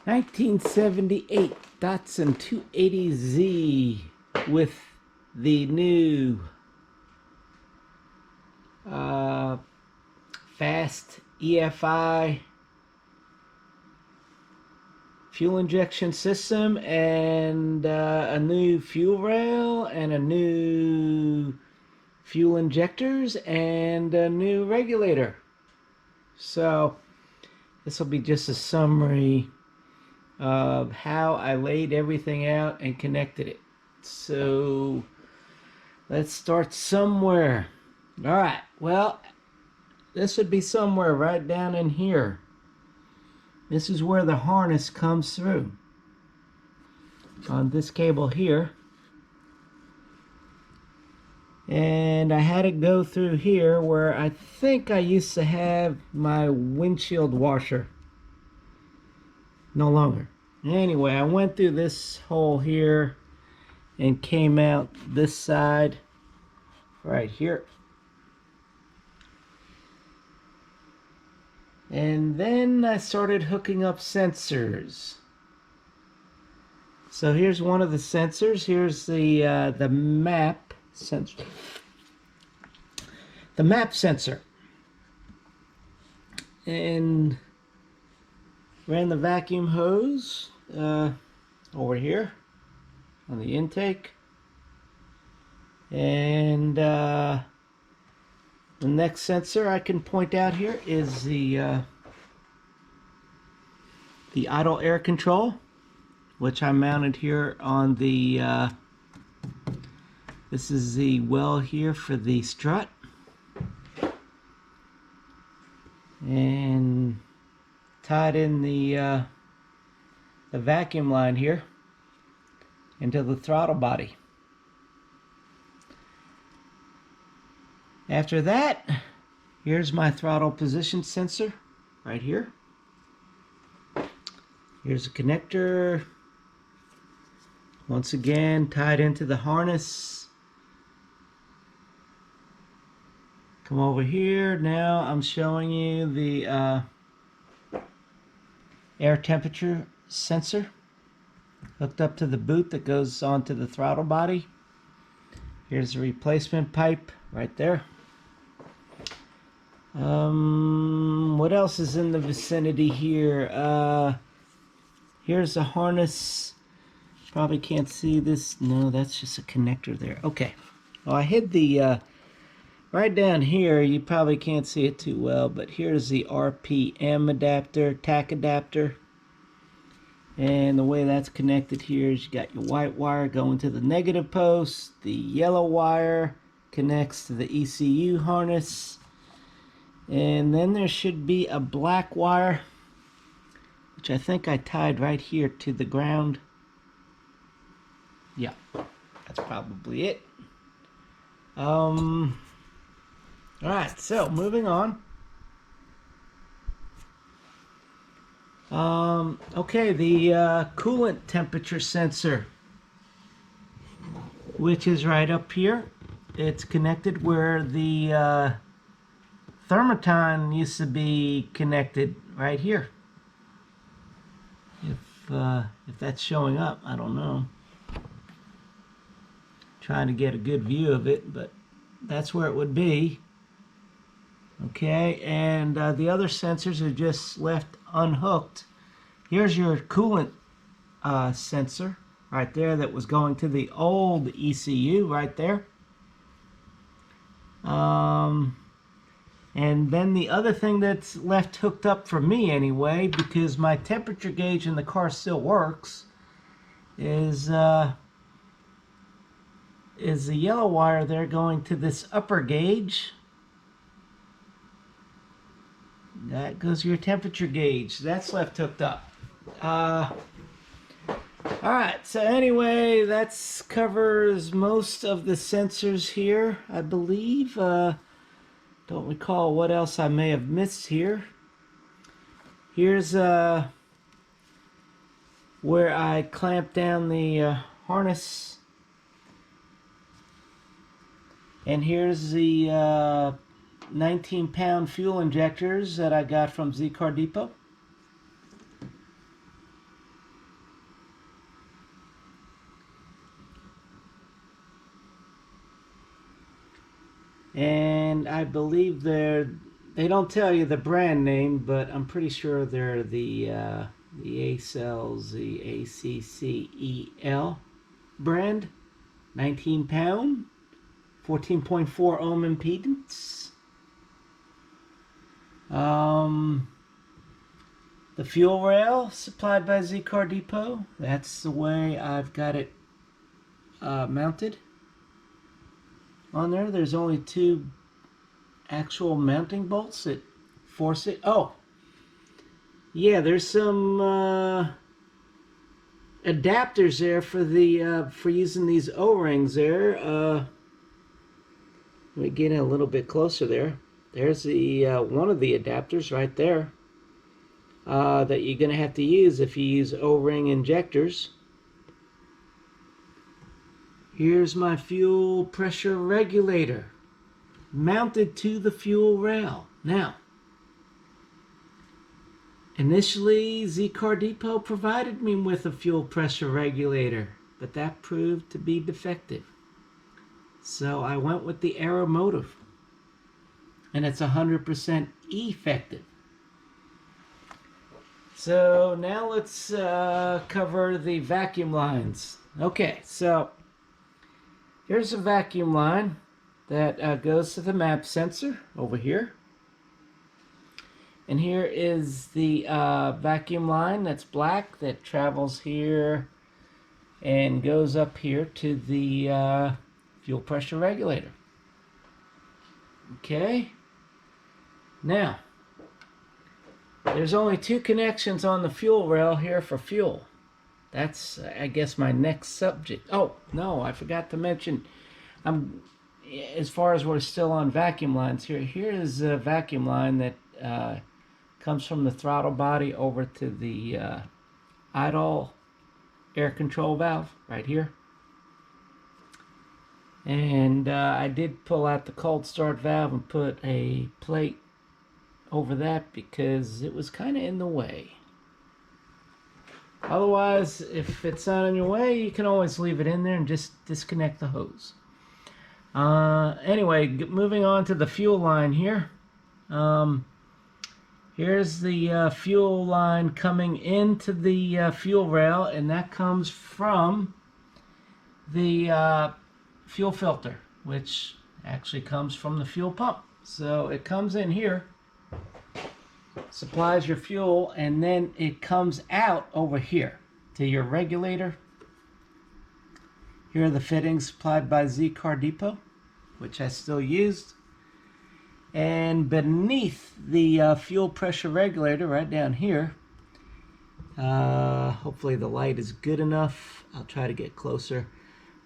1978 Datsun 280Z with the new Fast EFI fuel injection system, and a new fuel rail and a new fuel injectors and a new regulator. So this will be just a summary of how I laid everything out and connected it. So let's start somewhere. All right, well, this would be somewhere right down in here. This is where the harness comes through on this cable here. And I had it go through here where I think I used to have my windshield washer. No longer. Anyway, I went through this hole here and came out this side right here. And then I started hooking up sensors. So here's one of the sensors. Here's the map sensor. The map sensor. And ran the vacuum hose over here on the intake. And the next sensor I can point out here is the idle air control, which I mounted here on the this is the well here for the strut, and tied in the vacuum line here into the throttle body. After that, here's my throttle position sensor right here. Here's a connector, once again tied into the harness. Come over here. Now I'm showing you the air temperature sensor hooked up to the boot that goes onto the throttle body. Here's the replacement pipe right there. What else is in the vicinity here? Here's the harness. Probably can't see this. No, that's just a connector there. Okay. Well, I hid the right down here. You probably can't see it too well, but here's the RPM adapter, tach adapter. And the way that's connected here is you got your white wire going to the negative post. The yellow wire connects to the ECU harness. And then there should be a black wire, which I think I tied right here to the ground. Yeah, that's probably it. Alright, so moving on. Okay, the coolant temperature sensor, which is right up here. It's connected where the thermoton used to be connected, right here. If that's showing up, I don't know. Trying to get a good view of it, but that's where it would be. Okay, and the other sensors are just left unhooked. Here's your coolant sensor right there that was going to the old ECU right there. And then the other thing that's left hooked up for me anyway, because my temperature gauge in the car still works, is the yellow wire there going to this upper gauge. That goes your temperature gauge. That's left hooked up. Alright, so anyway, that covers most of the sensors here, I believe. Don't recall what else I may have missed here. Here's where I clamp down the harness. And here's the 19-pound fuel injectors that I got from Z Car Depot. and I believe they don't tell you the brand name, but I'm pretty sure they're the A-Cells, the ACCEL brand, 19 pound, 14.4 ohm impedance. The fuel rail supplied by Z-Car Depot. That's the way I've got it mounted on there. There's only 2 actual mounting bolts that force it. Oh, yeah, there's some adapters there for the for using these O-rings there. Let me get in a little bit closer there. There's the one of the adapters right there that you're going to have to use if you use O-ring injectors. Here's my fuel pressure regulator mounted to the fuel rail. Now, initially, Z-Car Depot provided me with a fuel pressure regulator, but that proved to be defective. So I went with the Aeromotive, and it's 100% effective. So now let's cover the vacuum lines. Okay, so here's a vacuum line that goes to the map sensor over here. And here is the vacuum line that's black that travels here and goes up here to the fuel pressure regulator. Okay. Now, there's only 2 connections on the fuel rail here for fuel. That's, I guess, my next subject. Oh, no, I forgot to mention, as far as we're still on vacuum lines here, here is a vacuum line that comes from the throttle body over to the idle air control valve right here. And I did pull out the cold start valve and put a plate over that because it was kind of in the way. Otherwise, if it's not in your way, you can always leave it in there and just disconnect the hose. Anyway, moving on to the fuel line here. Here's the fuel line coming into the fuel rail, and that comes from the fuel filter, which actually comes from the fuel pump. So it comes in here, supplies your fuel, and then it comes out over here to your regulator. Here are the fittings supplied by Z-Car Depot, which I still used. And beneath the fuel pressure regulator, right down here, hopefully the light is good enough. I'll try to get closer.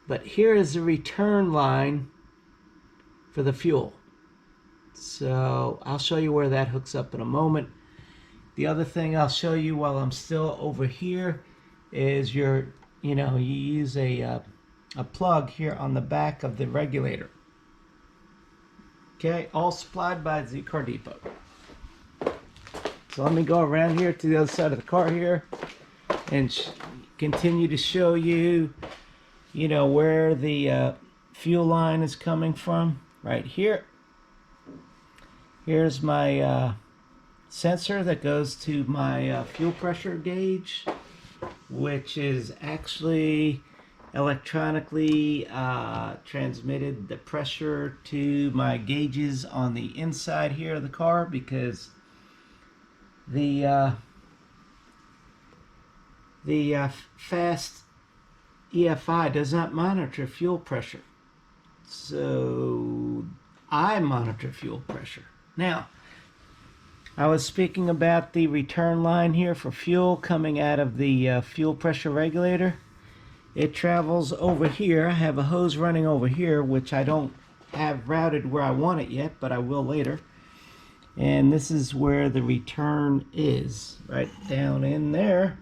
But here is the return line for the fuel. So I'll show you where that hooks up in a moment. The other thing I'll show you while I'm still over here is you use a plug here on the back of the regulator. Okay, all supplied by Z-Car Depot. So let me go around here to the other side of the car here and continue to show you, where the fuel line is coming from. Right here. Here's my sensor that goes to my fuel pressure gauge, which is actually electronically transmitted the pressure to my gauges on the inside here of the car, because the Fast EFI does not monitor fuel pressure, so I monitor fuel pressure. Now, I was speaking about the return line here for fuel coming out of the fuel pressure regulator. It travels over here. I have a hose running over here, which I don't have routed where I want it yet, but I will later. And this is where the return is, right down in there.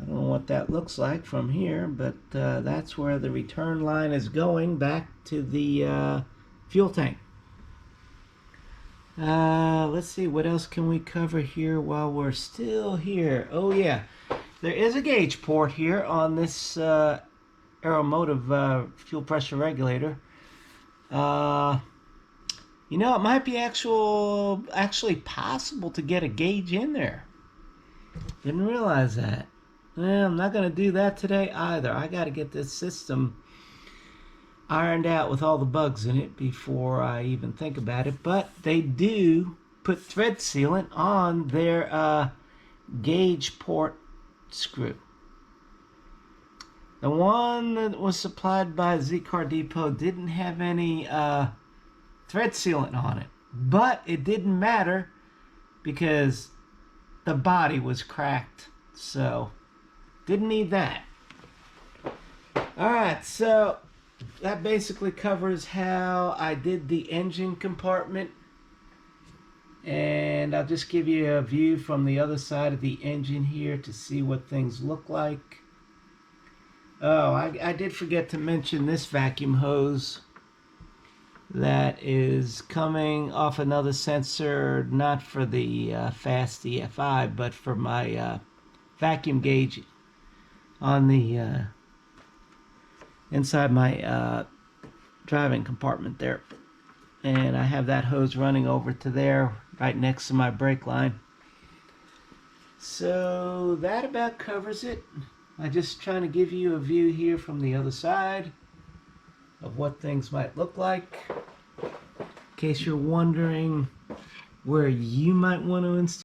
I don't know what that looks like from here, but that's where the return line is going back to the fuel tank. Let's see, what else can we cover here while we're still here? Oh yeah, there is a gauge port here on this Aeromotive fuel pressure regulator. You know, it might be actually possible to get a gauge in there. Didn't realize that. Well, I'm not going to do that today either. I got to get this system ironed out with all the bugs in it before I even think about it. But they do put thread sealant on their gauge port screw. The one that was supplied by Z-Car Depot didn't have any thread sealant on it. But it didn't matter because the body was cracked. So, didn't need that. Alright, so that basically covers how I did the engine compartment. And I'll just give you a view from the other side of the engine here to see what things look like. Oh, I did forget to mention this vacuum hose that is coming off another sensor, not for the Fast EFI, but for my vacuum gauge on the inside my driving compartment there. And I have that hose running over to there right next to my brake line. So that about covers it. I'm just trying to give you a view here from the other side of what things might look like. In case you're wondering where you might want to install